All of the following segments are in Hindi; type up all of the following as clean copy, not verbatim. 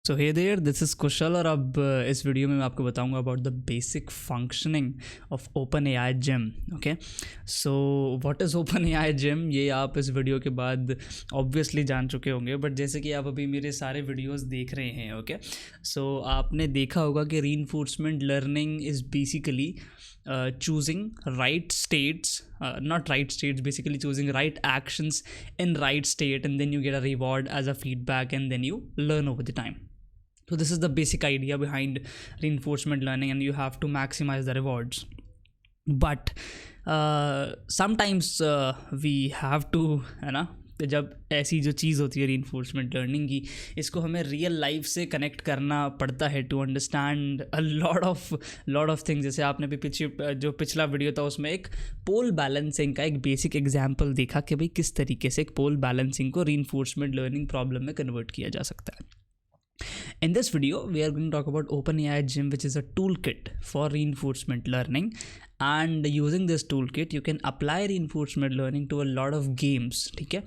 So hey there, this is Kushal और अब इस वीडियो में मैं आपको बताऊंगा about the basic functioning of OpenAI Gym. Okay, so what is OpenAI Gym ये आप इस वीडियो के बाद ऑब्वियसली जान चुके होंगे, बट जैसे कि आप अभी मेरे सारे वीडियोस देख रहे हैं, ओके, सो आपने देखा होगा कि reinforcement learning is basically choosing right states, not right states, basically choosing right actions in right state, and then you get a reward as a feedback, and then you learn over the time. So this is the basic idea behind reinforcement learning, and you have to maximize the rewards. But sometimes we have to, है ना, जब ऐसी जो चीज़ होती है रीइंफोर्समेंट लर्निंग की, इसको हमें रियल लाइफ से कनेक्ट करना पड़ता है to understand a lot of things. जैसे आपने भी पिछला वीडियो था उसमें एक पोल बैलेंसिंग का एक बेसिक एग्जांपल देखा कि भाई किस तरीके से एक पोल बैलेंसिंग को रीइंफोर्समेंट लर्निंग प्रॉब्लम में कन्वर्ट किया जा सकता है. In this video, we are going to talk about OpenAI Gym, which is a toolkit for reinforcement learning. And using this toolkit, you can apply reinforcement learning to a lot of games. ठीक है,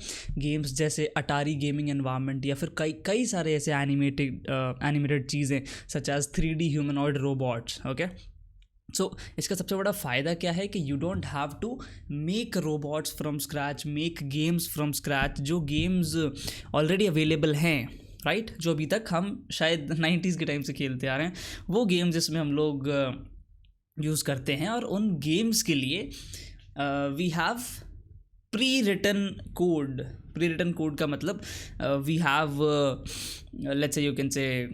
गेम्स जैसे अटारी गेमिंग एनवायरनमेंट या फिर कई सारे ऐसे एनिमेटेड चीज़ें such as 3D humanoid robots. Okay, so इसका सबसे बड़ा फ़ायदा क्या है कि you don't have to make robots from scratch, make games from scratch. जो गेम्स ऑलरेडी अवेलेबल हैं, राइट, जो अभी तक हम शायद 90s के टाइम से खेलते आ रहे हैं, वो गेम्स जिसमें हम लोग यूज़ करते हैं, और उन गेम्स के लिए we have pre written code का मतलब we have let's say you can say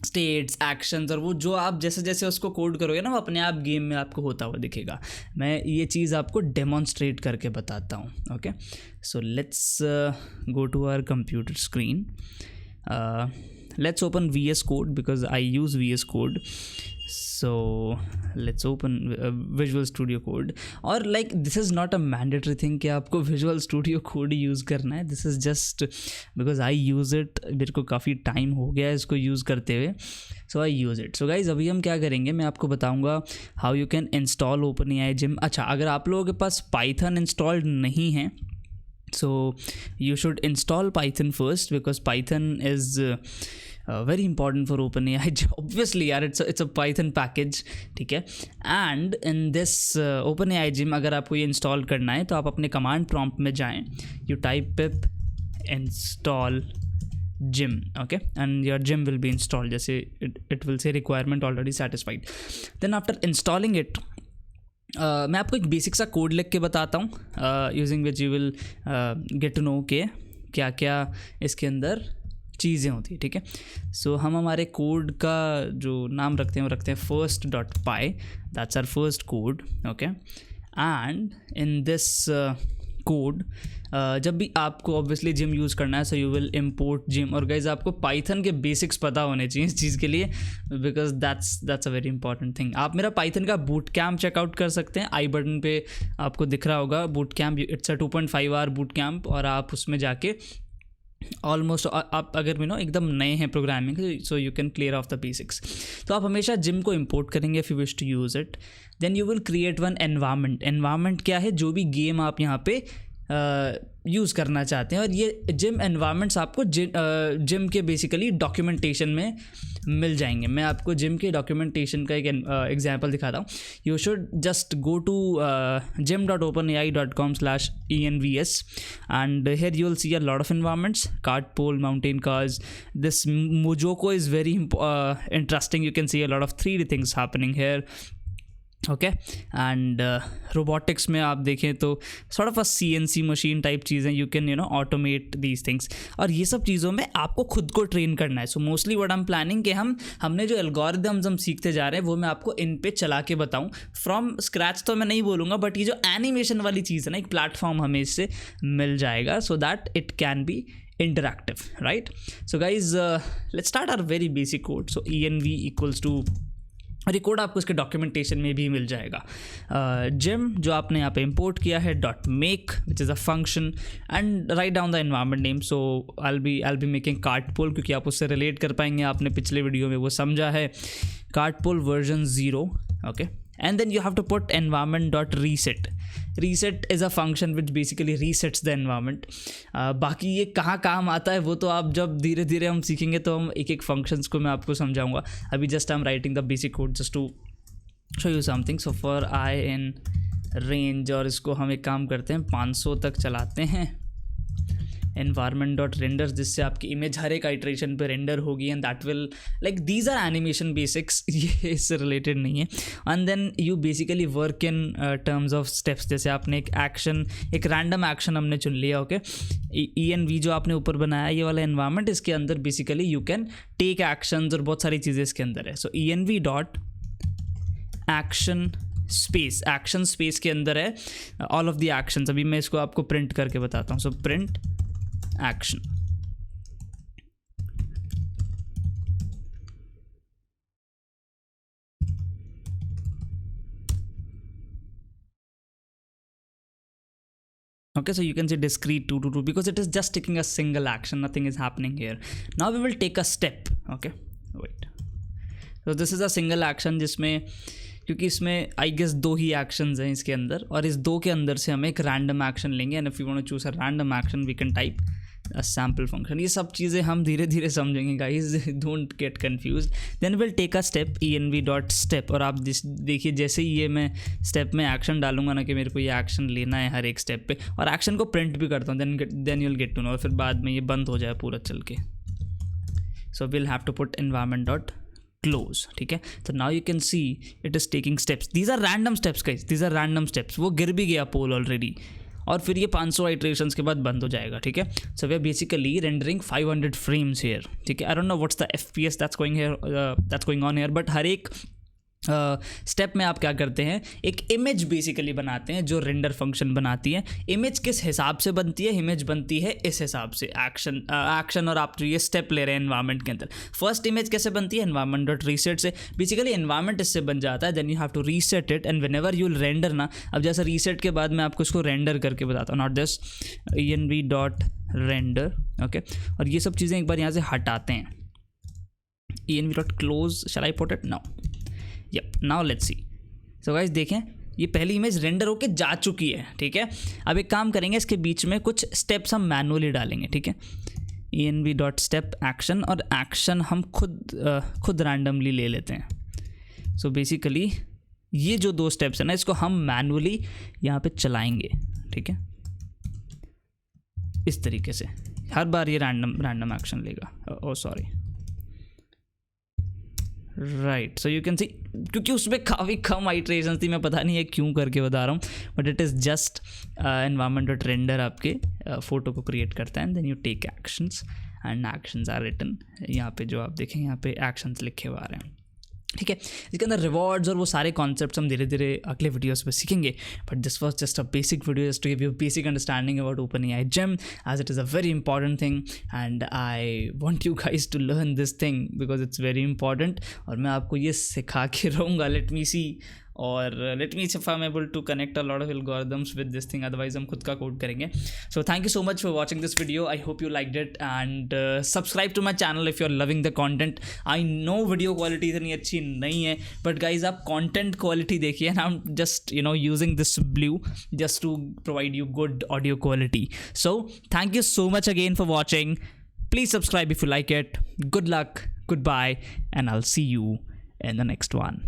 states, actions, और वो जो आप जैसे जैसे उसको कोड करोगे ना, वो अपने आप गेम में आपको होता हुआ दिखेगा. मैं ये चीज़ आपको डेमोन्स्ट्रेट करके बताता हूँ. Okay, so let's go to our computer screen. Let's open VS Code because I use VS Code. So let's open Visual Studio Code. और like this is not a mandatory thing कि आपको Visual Studio Code ही यूज़ करना है. This is just because I use it. मेरे को काफ़ी टाइम हो गया है इसको यूज़ करते हुए, so I use it. So guys, अभी हम क्या करेंगे, मैं आपको बताऊँगा how you can install OpenAI Gym. अच्छा, अगर आप लोगों के पास Python installed नहीं है, so you should install Python first because Python is very important for OpenAI. Obviously यार, it's a Python package, ठीक है. And in this OpenAI Gym अगर आपको ये इंस्टॉल करना है तो आप अपने कमांड प्रॉम्प्ट में जाएं, you type pip install gym, okay, and your gym will be installed. जैसे it will say requirement already satisfied. Then after installing it, मैं आपको एक बेसिक सा कोड लिख के बताता हूँ, using which you will get to know के क्या क्या इसके अंदर चीज़ें होती है. ठीक है, सो हम हमारे कोड का जो नाम रखते हैं वो रखते हैं first.py. That's our first code. Okay, and in this code जब भी आपको ऑब्वियसली जिम यूज़ करना है, so you will import gym. और गाइज आपको पाइथन के बेसिक्स पता होने चाहिए इस चीज़ के लिए, because that's a very important thing. आप मेरा पाइथन का बूट कैम्प चेकआउट कर सकते हैं. आई बटन पे आपको दिख रहा होगा boot camp. It's a 2.5 hour boot camp, और आप उसमें जाके ऑलमोस्ट आप अगर नो एकदम नए हैं programming, so you can clear off the basics. तो आप हमेशा जिम को इम्पोर्ट करेंगे if you wish to use it. Then you will create one environment क्या है, जो भी गेम आप यहाँ पे यूज़ करना चाहते हैं. और ये जिम एनवायरनमेंट्स आपको जिम के बेसिकली डॉक्यूमेंटेशन में मिल जाएंगे. मैं आपको जिम के डॉक्यूमेंटेशन का एक एग्जांपल दिखाता हूँ. You should just go to gym.openai.com/envs and here you will see a lot of environments: cart, pole, mountain cars. This Mojoko is very interesting. You can see a lot of 3D things happening here. Okay, and robotics में आप देखें तो sort of a CNC machine type चीज़ें. You can automate these things, और ये सब चीज़ों में आपको खुद को ट्रेन करना है. So mostly what I am planning कि हमने जो एल्गोरिदम्स हम सीखते जा रहे हैं वो मैं आपको इन पे चला के बताऊँ. फ्रॉम स्क्रैच तो मैं नहीं बोलूँगा, बट ये जो एनिमेशन वाली चीज़ है ना, एक प्लेटफॉर्म हमें इससे मिल जाएगा so that it can be interactive, right? So guys, let's start our very basic code. So env equals to, और ये कोड आपको इसके डॉक्यूमेंटेशन में भी मिल जाएगा. जिम जो आपने यहाँ पे इंपोर्ट किया है .make which is a function, and write down the environment name. So I be making cart pole, क्योंकि आप उससे रिलेट कर पाएंगे, आपने पिछले वीडियो में वो समझा है. Cart pole version 0. Okay, and then you have to put environment.reset. Reset is a function which basically resets the environment. बाकी ये कहाँ काम आता है वो तो आप जब धीरे धीरे हम सीखेंगे तो हम एक एक फंक्शंस को मैं आपको समझाऊंगा। अभी just I am writing the basic code just to show you something. So for i in range, और इसको हम एक काम करते हैं 500 तक चलाते हैं environment डॉट रेंडर, जिससे आपकी इमेज हर एक आइट्रेशन पे रेंडर होगी and that will like these are animation basics, ये इससे रिलेटेड नहीं है। And then you basically work in terms of steps. जैसे आपने एक एक्शन, एक रैंडम एक्शन हमने चुन लिया, ओके। ENV जो आपने ऊपर बनाया ये वाला एनवायरनमेंट, इसके अंदर basically you can take actions और बहुत सारी चीज़ें इसके अंदर है। So ENV dot action space, action space के अंदर है ऑल ऑफ द एक्शंस। अभी मैं इसको आपको प्रिंट करके बताता हूँ। So print action, okay, so you can say discrete 2 to 2 because it is just taking a single action, nothing is happening here. Now we will take a step, okay, wait, so this is a single action जिसमें, क्योंकि इसमें आई गेस 2 ही एक्शंस हैं इसके अंदर, और इस 2 के अंदर से हम एक रैंडम एक्शन लेंगे and if you want to choose a random action we can type a sample function. ये सब चीज़ें हम धीरे धीरे समझेंगे guys, don't get confuse. Then will take a step ENV dot step, और आप देखिए जैसे ही ये मैं स्टेप में एक्शन डालूंगा ना कि मेरे को ये एक्शन लेना है हर एक स्टेप पे, और एक्शन को प्रिंट भी करता हूँ, then you will get to know, और फिर बाद में ये बंद हो जाए पूरा चल के। So will have to put environment dot close, ठीक है। तो now you can see it is taking steps, these are random steps guys, these are random steps. वो गिर भी गया पोल ऑलरेडी, और फिर ये 500 आइट्रेशंस के बाद बंद हो जाएगा, ठीक है। So we are basically rendering 500 frames here, ठीक है। I don't know what's the FPS that's going on here, but हर एक स्टेप में आप क्या करते हैं, एक इमेज बेसिकली बनाते हैं जो रेंडर फंक्शन बनाती है। इमेज किस हिसाब से बनती है, इमेज बनती है इस हिसाब से, एक्शन और आप जो ये स्टेप ले रहे हैं एनवायरनमेंट के अंदर। फर्स्ट इमेज कैसे बनती है, एनवायरनमेंट डॉट रीसेट से, बेसिकली एनवायरनमेंट इससे बन जाता है, then you have to reset it and whenever you will render ना, अब जैसे रीसेट के बाद मैं आपको इसको रेंडर करके बताता हूँ, not this ENV dot render, okay. और ये सब चीज़ें एक बार यहाँ से हटाते हैं, ENV dot close, shall I put it now, yup, now let's see. So guys देखें ये पहली इमेज रेंडर होके जा चुकी है, ठीक है। अब एक काम करेंगे, इसके बीच में कुछ स्टेप्स हम मैनुअली डालेंगे, ठीक है। ENV डॉट स्टेप एक्शन, और एक्शन हम खुद रैंडमली ले लेते हैं। सो बेसिकली ये जो 2 स्टेप्स है ना, इसको हम मैनुअली यहाँ पे चलाएंगे, ठीक है, इस तरीके से। हर बार ये रैंडम एक्शन लेगा, oh sorry, right. So you can see, क्योंकि उसमें काफ़ी कम आइट्रेशंस थी, मैं पता नहीं है क्यों करके बता रहा हूँ, but it is just environment dot render आपके फोटो को क्रिएट करता है, and then you take actions and actions are written. यहाँ पे जो आप देखें यहाँ पे एक्शंस लिखे हुए आ रहे हैं, ठीक है। इसके अंदर रिवॉर्ड्स और वो सारे कॉन्सेप्ट्स हम धीरे धीरे अगले वीडियोस में सीखेंगे, but this was just a basic video just to give you basic understanding about OpenAI Gem, as it is a very important thing and I want you guys to learn this thing because it's very important। और मैं आपको ये सिखा के रहूँगा, लेट मी सी, और let me if I am able to connect a lot of algorithms with this thing, otherwise हम खुद का कोड करेंगे। So thank you so much for watching this video, I hope you liked it, and subscribe to my channel if you are loving the content. I know video quality इतनी अच्छी नहीं है, बट गाइज आप कॉन्टेंट क्वालिटी देखिए, and I am just using this blue just to provide you good audio quality. So thank you so much again for watching. Please subscribe if you like it. Good luck, goodbye, and I'll see you in the next one.